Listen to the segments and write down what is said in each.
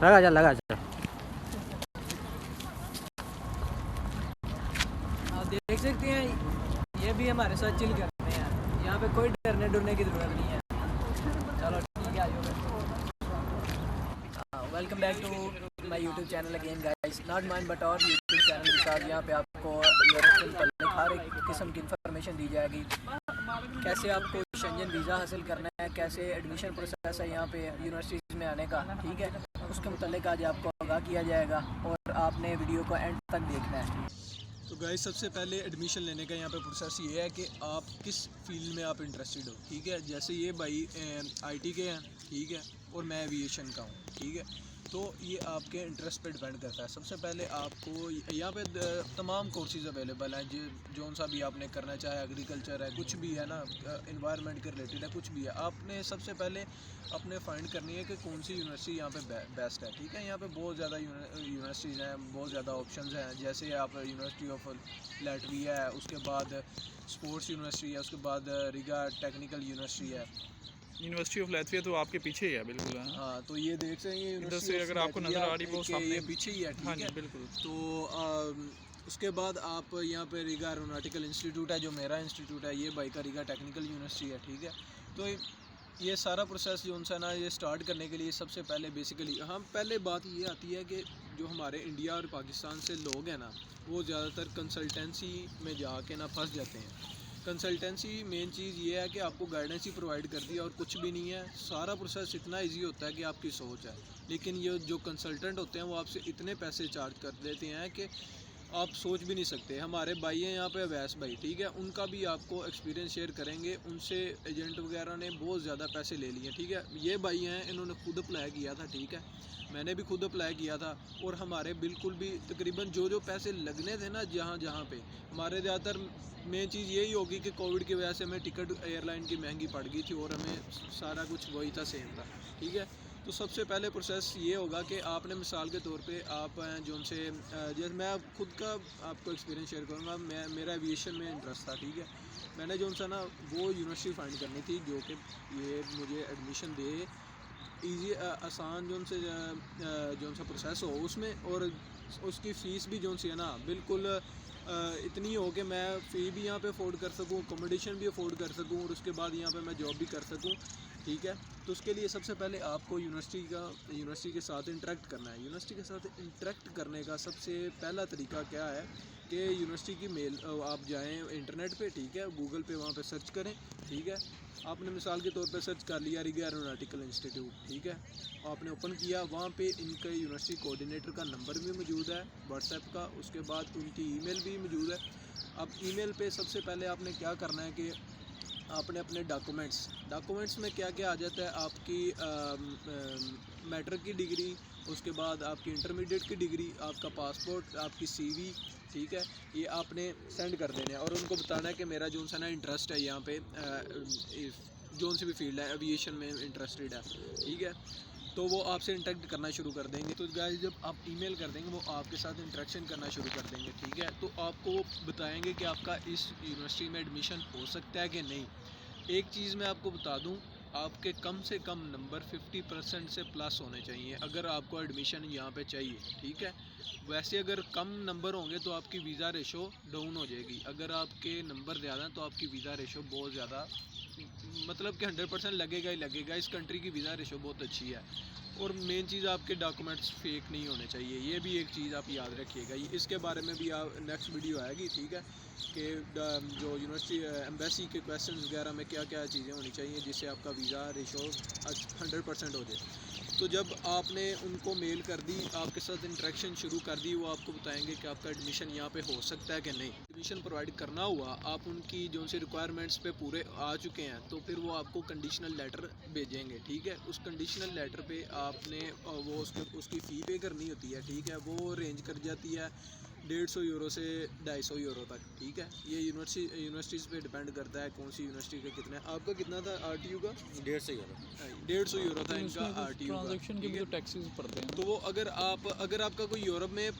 लगा जा। आप देख सकते हैं ये भी हमारे साथ चिल कर रहे हैं, यहाँ पे कोई डरने डरने की ज़रूरत नहीं है। चलो ठीक है, आइए। Welcome back to my YouTube channel again guys, not mine but और यूट्यूब चैनल के साथ यहाँ पे आपको यूरोप से मुताल्लिक हर एक किस्म की इंफॉर्मेशन दी जाएगी। कैसे आपको शेंजन वीज़ा हासिल करना है, कैसे एडमिशन प्रोसेस है यहाँ पे यूनिवर्सिटीज़ में आने का, ठीक है, उसके मुताल्लिक आज आपको आगाह किया जाएगा और आपने वीडियो को एंड तक देखना है। तो गाइस सबसे पहले एडमिशन लेने का यहाँ पे प्रोसेस ये है कि आप किस फील्ड में आप इंटरेस्टेड हो, ठीक है। जैसे ये भाई आईटी के हैं, ठीक है, और मैं एविएशन का हूँ, ठीक है। तो ये आपके इंटरेस्ट पे डिपेंड करता है। सबसे पहले आपको यहाँ पे तमाम कोर्सेज़ अवेलेबल हैं, जो सा भी आपने करना चाहे, एग्रीकल्चर है, कुछ भी है ना, इन्वायरमेंट के रिलेटेड है, कुछ भी है। आपने सबसे पहले अपने फाइंड करनी है कि कौन सी यूनिवर्सिटी यहाँ पे बेस्ट है, ठीक है। यहाँ पे बहुत ज़्यादा यूनिवर्सिटीज़ हैं, बहुत ज़्यादा ऑप्शंस हैं। जैसे आप यूनिवर्सिटी ऑफ लैटविया है, उसके बाद स्पोर्ट्स यूनिवर्सिटी है, उसके बाद रिगा टेक्निकल यूनिवर्सिटी है। यूनिवर्सिटी ऑफ लैटविया तो आपके पीछे ही है बिल्कुल। हाँ, तो ये देख सकते हैं इधर से अगर आपको नज़र आ रही है वो सामने, ये पीछे ही है, ठीक हाँ है, बिल्कुल। तो उसके बाद आप यहाँ पे रीगा एरोनॉटिकल इंस्टीट्यूट है, जो मेरा इंस्टीट्यूट है, ये भाई का रीगा टेक्निकल यूनिवर्सिटी है, ठीक है। तो ये सारा प्रोसेस जो उनसा ना, ये स्टार्ट करने के लिए सबसे पहले बेसिकली हम पहले बात ये आती है कि जो हमारे इंडिया और पाकिस्तान से लोग हैं ना, वो ज़्यादातर कंसल्टेंसी में जाके ना फंस जाते हैं। कंसल्टेंसी मेन चीज़ ये है कि आपको गाइडेंस ही प्रोवाइड करती है और कुछ भी नहीं है। सारा प्रोसेस इतना इजी होता है कि आपकी सोच है, लेकिन ये जो कंसल्टेंट होते हैं वो आपसे इतने पैसे चार्ज कर देते हैं कि आप सोच भी नहीं सकते। हमारे भाई हैं यहाँ पे अवैस भाई, ठीक है, उनका भी आपको एक्सपीरियंस शेयर करेंगे। उनसे एजेंट वगैरह ने बहुत ज़्यादा पैसे ले लिए, ठीक है। ये भाई हैं, इन्होंने खुद अप्लाई किया था, ठीक है, मैंने भी खुद अप्लाई किया था, और हमारे बिल्कुल भी तकरीबन जो पैसे लगने थे ना, जहाँ पे हमारे ज़्यादातर मेन चीज़ यही होगी कि कोविड की वजह से हमें टिकट एयरलाइन की महंगी पड़ गई थी और हमें सारा कुछ वही था, सेम था, ठीक है। तो सबसे पहले प्रोसेस ये होगा कि आपने मिसाल के तौर पे आप जो उनसे जैसे मैं खुद का आपको एक्सपीरियंस शेयर करूँगा। मेरा एविएशन में इंटरेस्ट था, ठीक है। मैंने जो उनसे ना वो यूनिवर्सिटी फाइंड करनी थी जो कि ये मुझे एडमिशन दे, ईजी आसान जो उनसे प्रोसेस हो उसमें, और उसकी फ़ीस भी जो सी है ना बिल्कुल इतनी हो कि मैं फ़ी भी यहाँ पे अफोर्ड कर सकूँ, अकोमोडेशन भी अफोर्ड कर सकूँ, और उसके बाद यहाँ पे मैं जॉब भी कर सकूँ, ठीक है। तो उसके लिए सबसे पहले आपको यूनिवर्सिटी के साथ इंटरेक्ट करना है। यूनिवर्सिटी के साथ इंटरेक्ट करने का सबसे पहला तरीका क्या है कि यूनिवर्सिटी की मेल आप जाएं इंटरनेट पे, ठीक है, गूगल पे वहाँ पे सर्च करें, ठीक है। आपने मिसाल के तौर पे सर्च कर लिया रीगा एरोनॉटिकल इंस्टीट्यूट, ठीक है, आपने ओपन किया, वहाँ पे इनके यूनिवर्सिटी कोऑर्डिनेटर का नंबर भी मौजूद है व्हाट्सएप का, उसके बाद उनकी ईमेल भी मौजूद है। अब ईमेल पे सबसे पहले आपने क्या करना है कि आपने अपने डॉक्यूमेंट्स में क्या क्या आ जाता है, आपकी मैट्रिक की डिग्री, उसके बाद आपकी इंटरमीडिएट की डिग्री, आपका पासपोर्ट, आपकी सीवी, ठीक है, ये आपने सेंड कर देने हैं और उनको बताना है कि मेरा जो सा ना इंटरेस्ट है यहाँ पे जो सी भी फील्ड है, एविएशन में इंटरेस्टेड है, ठीक है। तो वो आपसे इंटरेक्ट करना शुरू कर देंगे। तो गाइस जब आप ईमेल कर देंगे वो आपके साथ इंटरेक्शन करना शुरू कर देंगे, ठीक है। तो आपको वो बताएंगे कि आपका इस यूनिवर्सिटी में एडमिशन हो सकता है कि नहीं। एक चीज़ मैं आपको बता दूं, आपके कम से कम नंबर 50% से प्लस होने चाहिए अगर आपको एडमिशन यहाँ पे चाहिए, ठीक है। वैसे अगर कम नंबर होंगे तो आपकी वीज़ा रेशो डाउन हो जाएगी, अगर आपके नंबर ज़्यादा हैं तो आपकी वीज़ा रेशो बहुत ज़्यादा, मतलब कि 100% लगेगा ही लगेगा। इस कंट्री की वीज़ा रेशो बहुत अच्छी है। और मेन चीज़ आपके डॉक्यूमेंट्स फेक नहीं होने चाहिए, ये भी एक चीज़ आप याद रखिएगा। इसके बारे में भी आप नेक्स्ट वीडियो आएगी, ठीक है, कि जो यूनिवर्सिटी एम्बेसी के क्वेश्चंस वगैरह में क्या क्या चीज़ें होनी चाहिए जिससे आपका वीज़ा रेशो 100% हो जाए। तो जब आपने उनको मेल कर दी, आपके साथ इंटरेक्शन शुरू कर दी, वो आपको बताएंगे कि आपका एडमिशन यहाँ पे हो सकता है कि नहीं। एडमिशन प्रोवाइड करना हुआ, आप उनकी जो सी रिक्वायरमेंट्स पे पूरे आ चुके हैं, तो फिर वो आपको कंडीशनल लेटर भेजेंगे, ठीक है। उस कंडीशनल लेटर पे आपने वो उसकी फ़ी पे करनी होती है, ठीक है, वो अरेंज कर जाती है 150 यूरो से 250 यूरो तक, ठीक है। ये यूनिवर्सिटीज़ पे डिपेंड करता है कौन सी यूनिवर्सिटी का कितना है। आपका कितना था RTU का? 150 यूरो। 150 यूरो था इनका RTU का। ट्रांजैक्शन के भी तो टैक्सेस पड़ते हैं। तो वो अगर आपका कोई यूरोप में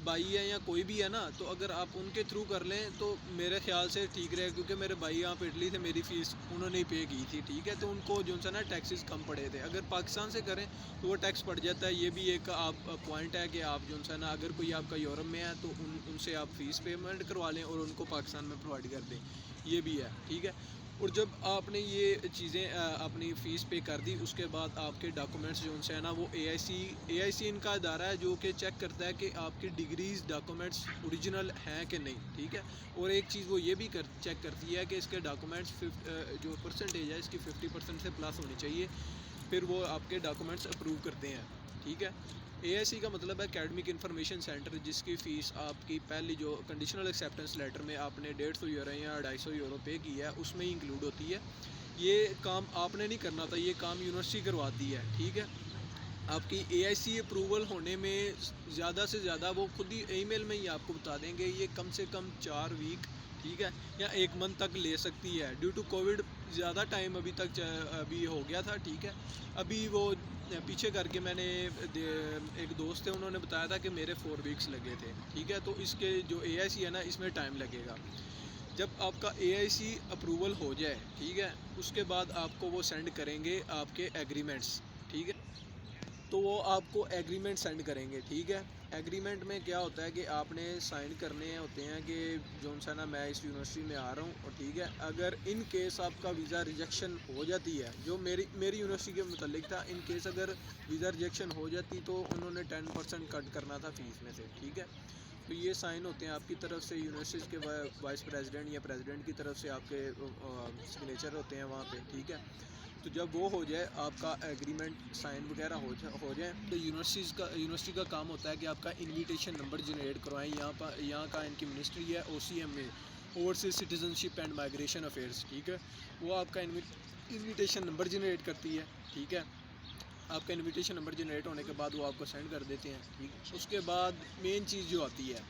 भाई है या कोई भी है ना, तो अगर आप उनके थ्रू कर लें तो मेरे ख्याल से ठीक रहेगा, क्योंकि मेरे भाई यहाँ पे इटली थे, मेरी फ़ीस उन्होंने ही पे की थी, ठीक है। तो उनको जो है ना टैक्सेस कम पड़े थे। अगर पाकिस्तान से करें तो वो टैक्स पड़ जाता है। ये भी एक आप पॉइंट है कि आप जो है ना, अगर कोई आपका यूरोप में है तो उनसे आप फ़ीस पेमेंट करवा लें और उनको पाकिस्तान में प्रोवाइड कर दें, ये भी है, ठीक है। और जब आपने ये चीज़ें अपनी फ़ीस पे कर दी, उसके बाद आपके डॉक्यूमेंट्स जो उनसे है ना, वो AIC इनका अदारा है जो कि चेक करता है कि आपकी डिग्रीज़ डॉक्यूमेंट्स ओरिजिनल हैं कि नहीं, ठीक है। और एक चीज़ वो ये भी चेक करती है कि इसके डॉक्यूमेंट्स जो परसेंटेज है इसकी 50% से प्लस होनी चाहिए, फिर वो आपके डॉक्यूमेंट्स अप्रूव करते हैं, ठीक है। AIC का मतलब है एकेडमिक इंफॉर्मेशन सेंटर, जिसकी फ़ीस आपकी पहली जो कंडीशनल एक्सेप्टेंस लेटर में आपने 150 यूरो या 250 यूरो पे की है उसमें ही इंक्लूड होती है। ये काम आपने नहीं करना था, ये काम यूनिवर्सिटी करवाती है, ठीक है। आपकी AIC अप्रूवल होने में ज़्यादा से ज़्यादा वो खुद ही ईमेल में ही आपको बता देंगे, ये कम से कम 4 वीक, ठीक है, या 1 मंथ तक ले सकती है। ड्यू टू कोविड ज़्यादा टाइम अभी हो गया था, ठीक है। अभी वो पीछे करके मैंने एक दोस्त थे, उन्होंने बताया था कि मेरे 4 वीक्स लगे थे, ठीक है। तो इसके जो AIC है ना, इसमें टाइम लगेगा। जब आपका AIC अप्रूवल हो जाए, ठीक है, उसके बाद आपको वो सेंड करेंगे आपके एग्रीमेंट्स, ठीक है। तो वो आपको एग्रीमेंट सेंड करेंगे, ठीक है। एग्रीमेंट में क्या होता है कि आपने साइन करने होते हैं कि जो सा ना मैं इस यूनिवर्सिटी में आ रहा हूँ, और ठीक है, अगर इन केस आपका वीज़ा रिजेक्शन हो जाती है, जो मेरी यूनिवर्सिटी के मुतालिक था, इन केस अगर वीज़ा रिजेक्शन हो जाती तो उन्होंने 10% कट करना था फ़ीस में से, ठीक है। तो ये साइन होते हैं आपकी तरफ से, यूनिवर्सिटी के वाइस प्रेसिडेंट या प्रेसिडेंट की तरफ से आपके सिग्नेचर होते हैं वहाँ पे, ठीक है। तो जब वो हो जाए, आपका एग्रीमेंट साइन वगैरह हो जाए, तो यूनिवर्सिटी का काम होता है कि आपका इनविटेशन नंबर जनरेट करवाएं। यहाँ का इनकी मिनिस्ट्री है OCMA, overseas citizenship and migration affairs, ठीक है। वो आपका इनविटेशन नंबर जनरेट करती है, ठीक है। आपका इनविटेशन नंबर जनरेट होने के बाद वो आपको सेंड कर देते हैं, ठीक। उसके बाद मेन चीज़ जो आती है,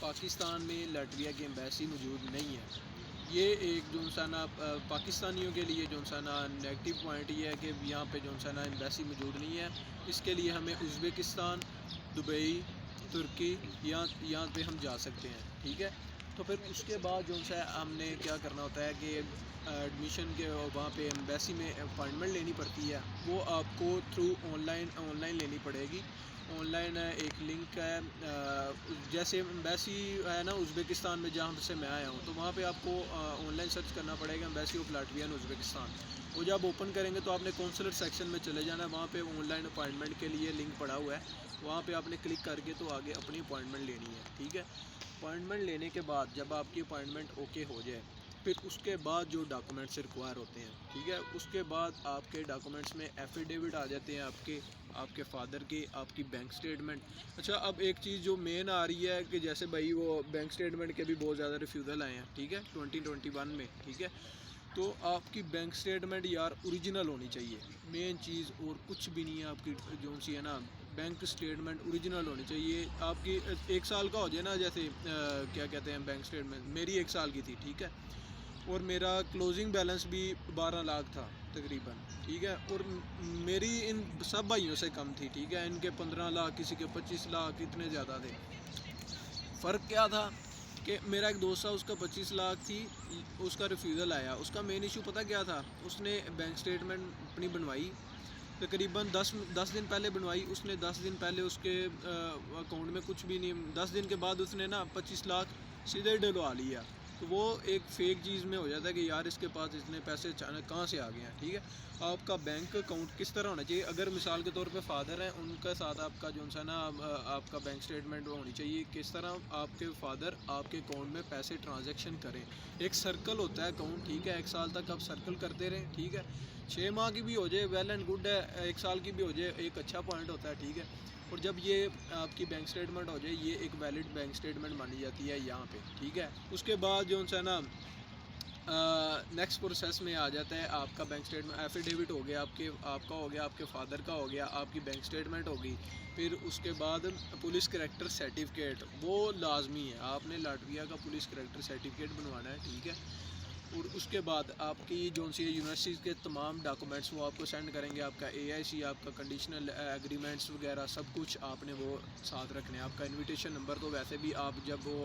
पाकिस्तान में लाटविया की एम्बेसी मौजूद नहीं है। ये एक जो सा ना पाकिस्तानियों के लिए जो सा ना नेगेटिव पॉइंट ये है कि यहाँ पे जो सा ना एम्बेसी मौजूद नहीं है। इसके लिए हमें उज़्बेकिस्तान, दुबई, तुर्की यहाँ पे हम जा सकते हैं, ठीक है। तो फिर उसके बाद जो सा हमने क्या करना होता है कि एडमिशन के वहाँ पे एम्बेसी में अपॉइंटमेंट लेनी पड़ती है। वो आपको थ्रू ऑनलाइन लेनी पड़ेगी। ऑनलाइन एक लिंक है, जैसे एम्बेसी है ना उज़्बेकिस्तान में जहाँ से मैं आया हूँ, तो वहाँ पे आपको ऑनलाइन सर्च करना पड़ेगा एम्बेसी ऑफ लाटविया उज़्बेकिस्तान। वो जब ओपन करेंगे तो आपने कौंसलर सेक्शन में चले जाना है, वहाँ पे ऑनलाइन अपॉइंटमेंट के लिए लिंक पड़ा हुआ है, वहाँ पे आपने क्लिक करके तो आगे अपनी अपॉइंटमेंट लेनी है, ठीक है। अपॉइंटमेंट लेने के बाद जब आपकी अपॉइंटमेंट ओके हो जाए, फिर उसके बाद जो डॉक्यूमेंट्स रिक्वायर होते हैं, ठीक है, उसके बाद आपके डॉक्यूमेंट्स में एफिडेविट आ जाते हैं आपके फादर के, आपकी बैंक स्टेटमेंट। अच्छा, अब एक चीज़ जो मेन आ रही है कि जैसे भाई वो बैंक स्टेटमेंट के भी बहुत ज़्यादा रिफ्यूज़ल आए हैं, ठीक है, 2021 में, ठीक है। तो आपकी बैंक स्टेटमेंट यार ओरिजिनल होनी चाहिए, मेन चीज़, और कुछ भी नहीं है। आपकी जो सी है ना बैंक स्टेटमेंट ओरिजिनल होनी चाहिए। आपकी 1 साल का हो जाए ना, जैसे क्या कहते हैं बैंक स्टेटमेंट, मेरी 1 साल की थी, ठीक है, और मेरा क्लोजिंग बैलेंस भी 12 लाख था तकरीबन, ठीक है। और मेरी इन सब भाइयों से कम थी, ठीक है। इनके 15 लाख, किसी के 25 लाख, इतने ज़्यादा थे। फ़र्क क्या था कि मेरा एक दोस्त था, उसका 25 लाख थी, उसका रिफ्यूज़ल आया। उसका मेन इशू पता क्या था, उसने बैंक स्टेटमेंट अपनी बनवाई तकरीबन 10 दिन पहले बनवाई उसने। 10 दिन पहले उसके अकाउंट में कुछ भी नहीं, 10 दिन के बाद उसने ना 25 लाख सीधे डलवा लिया। तो वो एक फ़ेक चीज़ में हो जाता है कि यार इसके पास इतने पैसे अचानक कहाँ से आ गए हैं, ठीक है। आपका बैंक अकाउंट किस तरह होना चाहिए, अगर मिसाल के तौर पे फादर हैं, उनके साथ आपका जो सा ना आपका बैंक स्टेटमेंट होनी चाहिए, किस तरह आपके फादर आपके अकाउंट में पैसे ट्रांजैक्शन करें। एक सर्कल होता है अकाउंट, ठीक है, 1 साल तक आप सर्कल करते रहें, ठीक है। 6 माह की भी हो जाए वेल एंड गुड है, 1 साल की भी हो जाए एक अच्छा पॉइंट होता है, ठीक है। और जब ये आपकी बैंक स्टेटमेंट हो जाए, ये एक वैलिड बैंक स्टेटमेंट मानी जाती है यहाँ पे, ठीक है। उसके बाद जो सा ना नेक्स्ट प्रोसेस में आ जाता है आपका बैंक स्टेटमेंट, एफिडेविट हो गया आपका हो गया, आपके फादर का हो गया, आपकी बैंक स्टेटमेंट होगी। फिर उसके बाद पुलिस करैक्टर सर्टिफिकेट, वो लाजमी है, आपने लाटविया का पुलिस करैक्टर सर्टिफिकेट बनवाना है, ठीक है। और उसके बाद आपकी जो सी यूनिवर्सिटी के तमाम डॉक्यूमेंट्स वो आपको सेंड करेंगे, आपका AIC, आपका कंडीशनल एग्रीमेंट्स वगैरह सब कुछ आपने वो साथ रखने हैं। आपका इनविटेशन नंबर तो वैसे भी आप जब वो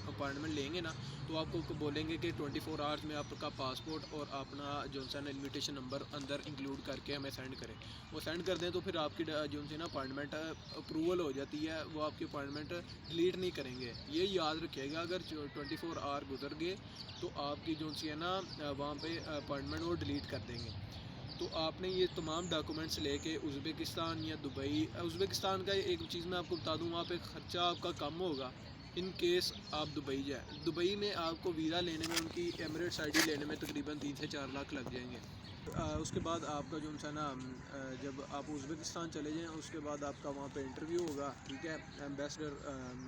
अपॉइंटमेंट लेंगे ना तो आपको बोलेंगे कि 24 आवर्स में आपका पासपोर्ट और अपना जो सा ना इन्विटेशन नंबर अंदर इंक्लूड करके हमें सेंड करें। वो सेंड कर दें तो फिर आपकी जो सी ना अपॉइंटमेंट अप्रूवल हो जाती है, वो आपकी अपॉइंटमेंट डिलीट नहीं करेंगे। ये याद रखिएगा, अगर 24 आवर गुजर गए तो आपकी जो सी है ना वहाँ पे अपॉइंटमेंट वो डिलीट कर देंगे। तो आपने ये तमाम डॉक्यूमेंट्स लेके उज़्बेकिस्तान या दुबई, उज़्बेकिस्तान का एक चीज़ मैं आपको बता दूँ, वहाँ पे ख़र्चा आपका कम होगा इन केस आप दुबई जाए। दुबई में आपको वीज़ा लेने में, उनकी एमिरेट्स ID लेने में तकरीबन 3 से 4 लाख लग जाएंगे। उसके बाद आपका जो है ना जब आप उज़्बेकिस्तान चले जाएँ उसके बाद आपका वहाँ पे इंटरव्यू होगा, ठीक है। एम्बेसडर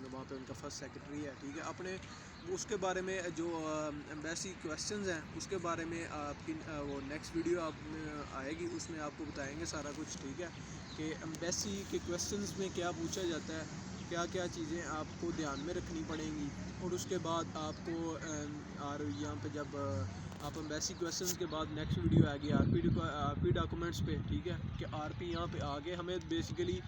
वहाँ पे उनका फर्स्ट सेक्रेटरी है, ठीक है। अपने उसके बारे में जो एम्बेसी क्वेश्चंस हैं उसके बारे में आपकी वो नेक्स्ट वीडियो आप आएगी, उसमें आपको बताएंगे सारा कुछ, ठीक है, कि एम्बेसी के क्वेश्चंस में क्या पूछा जाता है, क्या क्या चीज़ें आपको ध्यान में रखनी पड़ेंगी। और उसके बाद आपको और यहाँ पे जब आप एम्बेसी क्वेश्चंस के बाद नेक्स्ट वीडियो आएगी RP डॉक्यूमेंट्स पे, ठीक है, कि RP यहाँ पे आगे हमें बेसिकली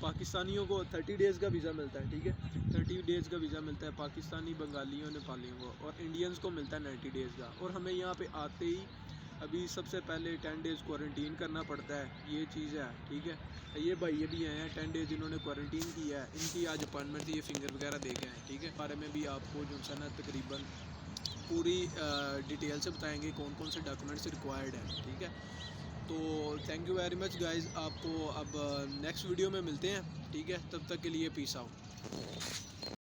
पाकिस्तानियों को 30 डेज़ का वीज़ा मिलता है, ठीक है। 30 डेज़ का वीज़ा मिलता है पाकिस्तानी, बंगालियों, नेपालियों को, और इंडियंस को मिलता है 90 डेज़ का। और हमें यहाँ पे आते ही अभी सबसे पहले 10 डेज़ क्वारंटीन करना पड़ता है, ये चीज़ है, ठीक है। ये भाई ये भी आए हैं 10 डेज़ इन्होंने क्वारंटीन किया है, इनकी आज अपॉइंटमेंट थी, ये फिंगर वगैरह दे के आए, ठीक है। बारे में भी आपको जो है ना तकरीबन पूरी डिटेल से बताएंगे कौन कौन से डॉक्यूमेंट्स रिक्वायर्ड हैं, ठीक है। तो thank you very much guys, आपको अब नेक्स्ट वीडियो में मिलते हैं, ठीक है। तब तक के लिए पीस आउट।